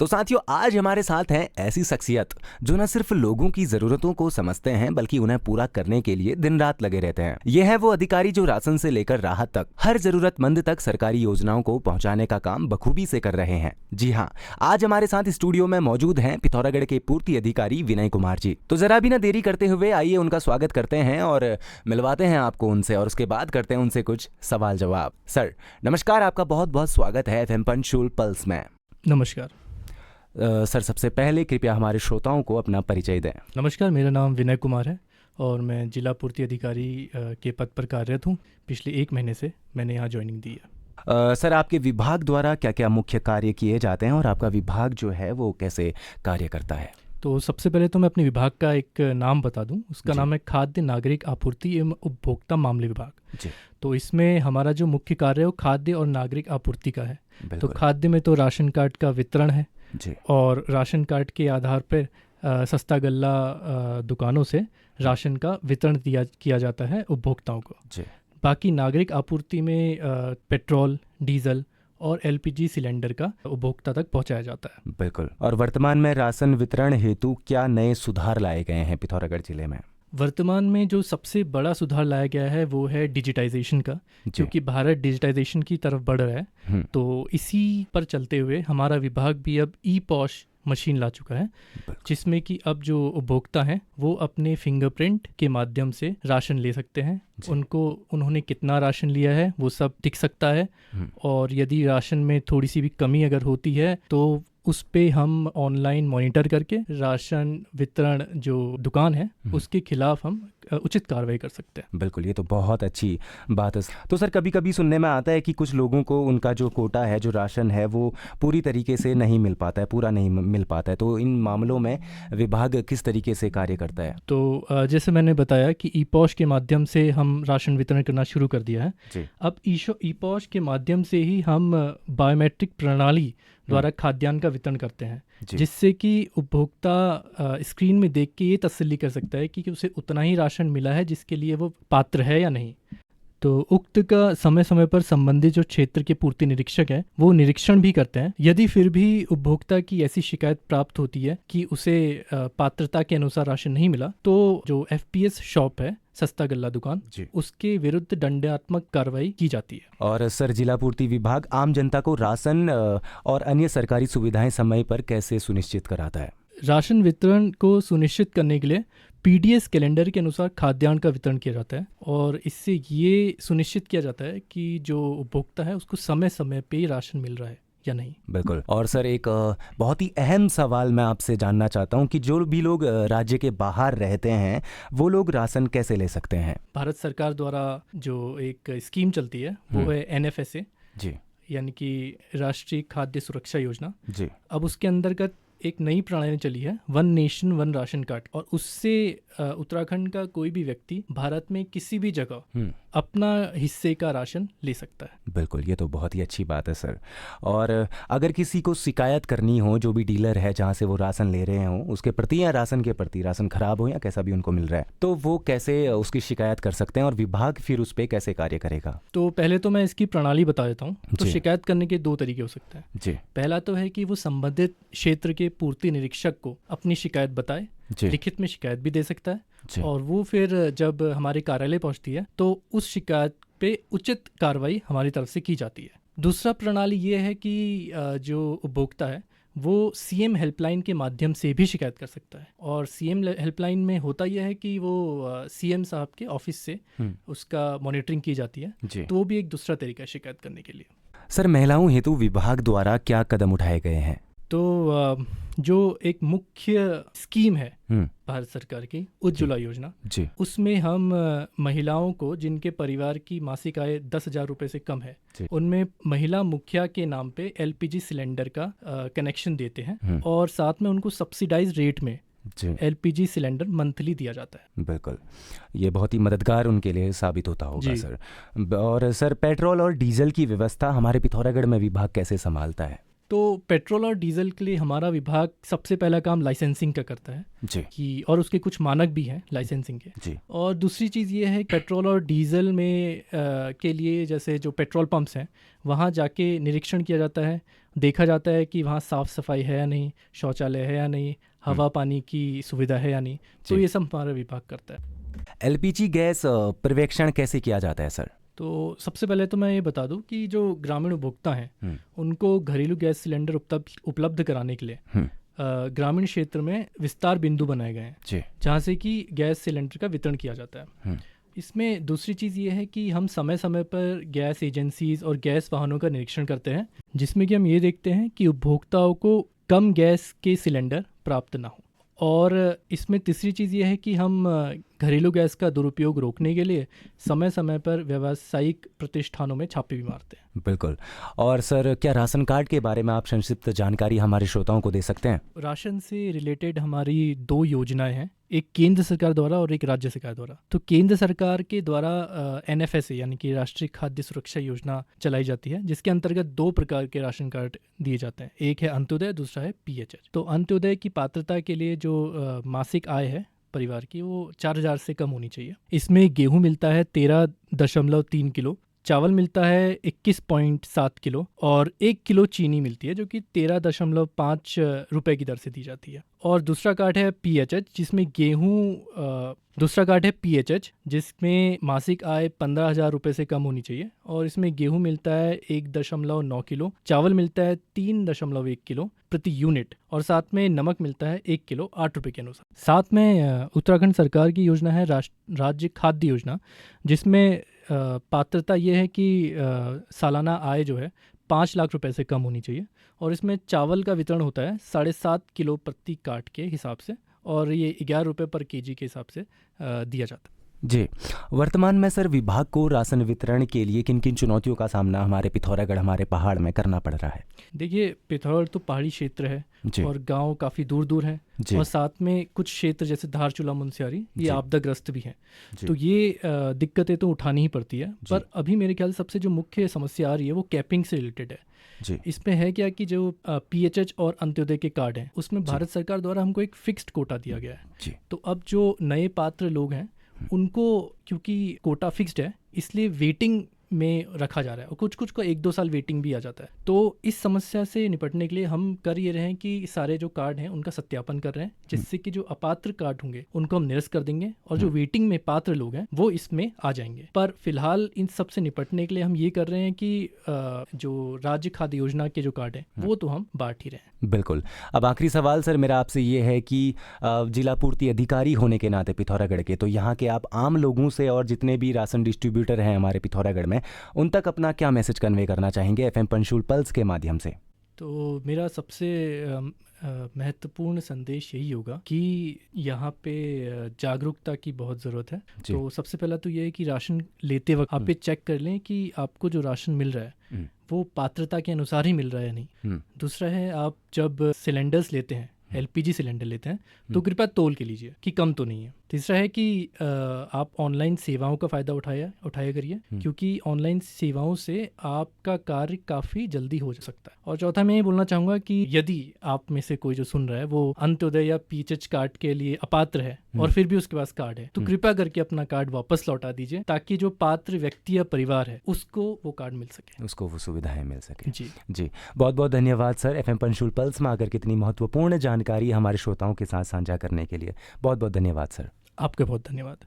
तो साथियों, आज हमारे साथ हैं ऐसी शख्सियत जो न सिर्फ लोगों की जरूरतों को समझते हैं बल्कि उन्हें पूरा करने के लिए दिन रात लगे रहते हैं। यह है वो अधिकारी जो राशन से लेकर राहत तक हर जरूरतमंद तक सरकारी योजनाओं को पहुंचाने का काम बखूबी से कर रहे हैं। जी हाँ, आज हमारे साथ स्टूडियो में मौजूद हैं पिथौरागढ़ के पूर्ति अधिकारी विनय कुमार जी। तो जरा भी न देरी करते हुए आइए उनका स्वागत करते हैं और मिलवाते हैं आपको उनसे, और उसके बाद करते हैं उनसे कुछ सवाल जवाब। सर नमस्कार, आपका बहुत बहुत स्वागत है FM पंचकुला पल्स में। नमस्कार। सर सबसे पहले कृपया हमारे श्रोताओं को अपना परिचय दें। नमस्कार, मेरा नाम विनय कुमार है और मैं जिला पूर्ति अधिकारी के पद पर कार्यरत हूँ। पिछले 1 महीने से मैंने यहाँ ज्वाइनिंग दी है। सर आपके विभाग द्वारा क्या क्या मुख्य कार्य किए जाते हैं और आपका विभाग जो है वो कैसे कार्य करता है? तो सबसे पहले तो मैं अपने विभाग का एक नाम बता दूं। उसका नाम है खाद्य नागरिक आपूर्ति एवं उपभोक्ता मामले विभाग जी। तो इसमें हमारा जो मुख्य कार्य है वो खाद्य और नागरिक आपूर्ति का है। तो खाद्य में तो राशन कार्ड का वितरण है जी। और राशन कार्ड के आधार पर सस्ता गल्ला दुकानों से राशन का वितरण किया जाता है उपभोक्ताओं को जी। बाकी नागरिक आपूर्ति में पेट्रोल, डीजल और LPG सिलेंडर का उपभोक्ता तक पहुंचाया जाता है। बिल्कुल। और वर्तमान में राशन वितरण हेतु क्या नए सुधार लाए गए हैं पिथौरागढ़ जिले में? वर्तमान में जो सबसे बड़ा सुधार लाया गया है वो है डिजिटाइजेशन का, क्योंकि भारत डिजिटाइजेशन की तरफ बढ़ रहा है। तो इसी पर चलते हुए हमारा विभाग भी अब ई-पॉश मशीन ला चुका है, जिसमें कि अब जो उपभोक्ता हैं वो अपने फिंगरप्रिंट के माध्यम से राशन ले सकते हैं। उन्होंने कितना राशन लिया है वो सब दिख सकता है, और यदि राशन में थोड़ी सी भी कमी अगर होती है तो उस पे हम ऑनलाइन मॉनिटर करके राशन वितरण जो दुकान है उसके खिलाफ हम उचित कार्रवाई कर सकते हैं। बिल्कुल, ये तो बहुत अच्छी बात है। तो सर कभी कभी सुनने में आता है कि कुछ लोगों को उनका जो कोटा है, जो राशन है, वो पूरी तरीके से नहीं मिल पाता है, पूरा नहीं मिल पाता है। तो इन मामलों में विभाग किस तरीके से कार्य करता है? तो जैसे मैंने बताया कि ई-पॉश के माध्यम से हम राशन वितरण करना शुरू कर दिया है जी। अब ई-पॉश के माध्यम से ही हम बायोमेट्रिक प्रणाली द्वारा खाद्यान्न का वितरण करते हैं, जिससे कि उपभोक्ता स्क्रीन में देख के ये तसल्ली कर सकता है कि उसे उतना ही राशन मिला है जिसके लिए वो पात्र है या नहीं। तो उक्त का समय समय पर संबंधित जो क्षेत्र के पूर्ति निरीक्षक है वो निरीक्षण भी करते हैं। यदि फिर भी उपभोक्ता की ऐसी शिकायत प्राप्त होती है कि उसे पात्रता के अनुसार राशन नहीं मिला, तो जो FPS शॉप है, सस्ता गल्ला दुकान, उसके विरुद्ध दंडात्मक कार्रवाई की जाती है। और सर जिला पूर्ति विभाग आम जनता को राशन और अन्य सरकारी सुविधाएं समय पर कैसे सुनिश्चित कराता है? राशन वितरण को सुनिश्चित करने के लिए PDS कैलेंडर के अनुसार खाद्यान्न का वितरण किया जाता है, और इससे ये सुनिश्चित किया जाता है कि जो उपभोक्ता है उसको समय समय पे राशन मिल रहा है या नहीं। बिल्कुल। और सर एक बहुत ही अहम सवाल मैं आपसे जानना चाहता हूं कि जो भी लोग राज्य के बाहर रहते हैं वो लोग राशन कैसे ले सकते हैं? भारत सरकार द्वारा जो एक स्कीम चलती है वो है NFSA जी, यानी कि राष्ट्रीय खाद्य सुरक्षा योजना जी। अब उसके अंतर्गत एक नई प्रणाली चली है, 1 नेशन 1 राशन कार्ड, और उससे उत्तराखंड का कोई भी व्यक्ति भारत में किसी भी जगह अपना हिस्से का राशन ले सकता है। बिल्कुल, ये तो बहुत ही अच्छी बात है सर। और अगर किसी को शिकायत करनी हो, जो भी डीलर है जहाँ से वो राशन ले रहे हों उसके प्रति या राशन के प्रति, राशन खराब हो या कैसा भी उनको मिल रहा है, तो वो कैसे उसकी शिकायत कर सकते हैं और विभाग फिर उस पर कैसे कार्य करेगा? तो पहले तो मैं इसकी प्रणाली बता देता हूँ। तो शिकायत करने के 2 तरीके हो सकते हैं जी। पहला तो है कि वो संबंधित क्षेत्र के पूर्ति निरीक्षक को अपनी शिकायत बताए, लिखित में शिकायत भी दे सकता है, और वो फिर जब हमारे कार्यालय पहुंचती है तो उस शिकायत पे उचित कार्रवाई हमारी तरफ से की जाती है। दूसरा प्रणाली ये है कि जो उपभोक्ता है वो CM हेल्पलाइन के माध्यम से भी शिकायत कर सकता है, और CM हेल्पलाइन में होता यह है कि वो CM साहब के ऑफिस से उसका मॉनिटरिंग की जाती है। तो वो भी एक दूसरा तरीका है शिकायत करने के लिए। सर महिलाओं हेतु विभाग द्वारा क्या कदम उठाए गए हैं? तो जो एक मुख्य स्कीम है भारत सरकार की, उज्ज्वला योजना जी, उसमें हम महिलाओं को जिनके परिवार की मासिक आय 10,000 रुपये से कम है, उनमें महिला मुखिया के नाम पे LPG सिलेंडर का कनेक्शन देते हैं, और साथ में उनको सब्सिडाइज रेट में LPG सिलेंडर मंथली दिया जाता है। बिल्कुल, ये बहुत ही मददगार उनके लिए साबित होता होगा सर। और सर पेट्रोल और डीजल की व्यवस्था हमारे पिथौरागढ़ में विभाग कैसे संभालता है? तो पेट्रोल और डीजल के लिए हमारा विभाग सबसे पहला काम लाइसेंसिंग का करता है जी कि, और उसके कुछ मानक भी हैं लाइसेंसिंग के जी। और दूसरी चीज़ ये है पेट्रोल और डीजल में के लिए जैसे जो पेट्रोल पंप्स हैं वहाँ जाके निरीक्षण किया जाता है, देखा जाता है कि वहाँ साफ़ सफाई है या नहीं, शौचालय है या नहीं, हवा पानी की सुविधा है या नहीं। तो ये सब हमारा विभाग करता है। एलपीजी गैस पर्यवेक्षण कैसे किया जाता है सर? तो सबसे पहले तो मैं ये बता दूं कि जो ग्रामीण उपभोक्ता हैं उनको घरेलू गैस सिलेंडर उपलब्ध कराने के लिए ग्रामीण क्षेत्र में विस्तार बिंदु बनाए गए हैं जहाँ से कि गैस सिलेंडर का वितरण किया जाता है। इसमें दूसरी चीज़ ये है कि हम समय समय पर गैस एजेंसीज और गैस वाहनों का निरीक्षण करते हैं, जिसमें कि हम ये देखते हैं कि उपभोक्ताओं को कम गैस के सिलेंडर प्राप्त ना हो। और इसमें तीसरी चीज़ ये है कि हम घरेलू गैस का दुरुपयोग रोकने के लिए समय समय पर व्यावसायिक प्रतिष्ठानों में छापे भी मारते हैं। बिल्कुल। और सर क्या राशन कार्ड के बारे में आप संक्षिप्त जानकारी हमारे श्रोताओं को दे सकते हैं? राशन से रिलेटेड हमारी 2 योजनाएं हैं, एक केंद्र सरकार द्वारा और एक राज्य सरकार द्वारा। तो केंद्र सरकार के द्वारा NFSA यानी कि राष्ट्रीय खाद्य सुरक्षा योजना चलाई जाती है, जिसके अंतर्गत 2 प्रकार के राशन कार्ड दिए जाते हैं, एक है अंत्योदय, दूसरा है PHH। तो अंत्योदय की पात्रता के लिए जो मासिक आय है परिवार की वो 4,000 से कम होनी चाहिए। इसमें गेहूं मिलता है 13.3 किलो, चावल मिलता है 21.7 किलो और 1 किलो चीनी मिलती है जो कि 13.5 रुपए की दर से दी जाती है। और दूसरा कार्ड है PHH जिसमें जिसमें मासिक आय 15,000 रुपये से कम होनी चाहिए और इसमें गेहूं मिलता है 1.9 किलो, चावल मिलता है 3.1 किलो प्रति यूनिट और साथ में नमक मिलता है 1 किलो 8 रुपये के अनुसार। साथ में उत्तराखंड सरकार की योजना है राज्य खाद्य योजना, जिसमें पात्रता ये है कि सालाना आय जो है 5 लाख रुपए से कम होनी चाहिए और इसमें चावल का वितरण होता है 7.5 किलो प्रति कार्ट के हिसाब से और ये 11 रुपये पर केजी के हिसाब से दिया जाता है। जी। वर्तमान में सर विभाग को राशन वितरण के लिए किन किन चुनौतियों का सामना हमारे पिथौरागढ़, हमारे पहाड़ में करना पड़ रहा है? देखिए, पिथौरागढ़ तो पहाड़ी क्षेत्र है और गांव काफ़ी दूर दूर हैं और साथ में कुछ क्षेत्र जैसे धारचूला, मुनस्यारी ये आपदाग्रस्त भी हैं। तो ये दिक्कतें तो उठानी ही पड़ती है। पर अभी मेरे ख्याल सबसे जो मुख्य समस्या आ रही है वो कैपिंग से रिलेटेड है। इसमें है क्या कि जो PHH और अंत्योदय के कार्ड हैं उसमें भारत सरकार द्वारा हमको एक फिक्स्ड कोटा दिया गया है। तो अब जो नए पात्र लोग हैं उनको क्योंकि कोटा फिक्स्ड है इसलिए वेटिंग में रखा जा रहा है और कुछ को 1-2 साल वेटिंग भी आ जाता है। तो इस समस्या से निपटने के लिए हम कर ये रहे हैं कि सारे जो कार्ड हैं उनका सत्यापन कर रहे हैं, जिससे कि जो अपात्र कार्ड होंगे उनको हम निरस्त कर देंगे और जो वेटिंग में पात्र लोग हैं वो इसमें आ जाएंगे। पर फिलहाल इन सब से निपटने के लिए हम ये कर रहे हैं कि जो राज्य खाद्य योजना के जो कार्ड हैं वो तो हम बांट ही रहे हैं। बिल्कुल। अब आखिरी सवाल सर मेरा आपसे ये है कि जिला पूर्ति अधिकारी होने के नाते पिथौरागढ़ के, तो यहाँ के आप आम लोगों से और जितने भी राशन डिस्ट्रीब्यूटर हैं हमारे पिथौरागढ़ में उन तक अपना क्या मैसेज कन्वे करना चाहेंगे FM पंचूल पल्स के माध्यम से? तो मेरा सबसे महत्वपूर्ण संदेश यही होगा कि यहाँ पे जागरूकता की बहुत ज़रूरत है। तो सबसे पहला तो ये है कि राशन लेते वक्त आप ये चेक कर लें कि आपको जो राशन मिल रहा है वो पात्रता के अनुसार ही मिल रहा है या नहीं। दूसरा है, आप जब सिलेंडर्स लेते हैं, LPG सिलेंडर लेते हैं तो कृपया तोल के लीजिए कि कम तो नहीं है। तीसरा है कि आप ऑनलाइन सेवाओं का फ़ायदा उठाया करिए, क्योंकि ऑनलाइन सेवाओं से आपका कार्य काफ़ी जल्दी हो सकता है। और चौथा मैं ये बोलना चाहूँगा कि यदि आप में से कोई जो सुन रहा है वो अंत्योदय या PHH कार्ड के लिए अपात्र है और फिर भी उसके पास कार्ड है, तो कृपया करके अपना कार्ड वापस लौटा दीजिए ताकि जो पात्र व्यक्ति या परिवार है उसको वो कार्ड मिल सके, उसको वो सुविधाएं मिल सके। जी बहुत बहुत धन्यवाद सर FM पंचूल पल्स में आकर कितनी महत्वपूर्ण जानकारी हमारे श्रोताओं के साथ साझा करने के लिए। बहुत बहुत धन्यवाद सर। आपका बहुत धन्यवाद।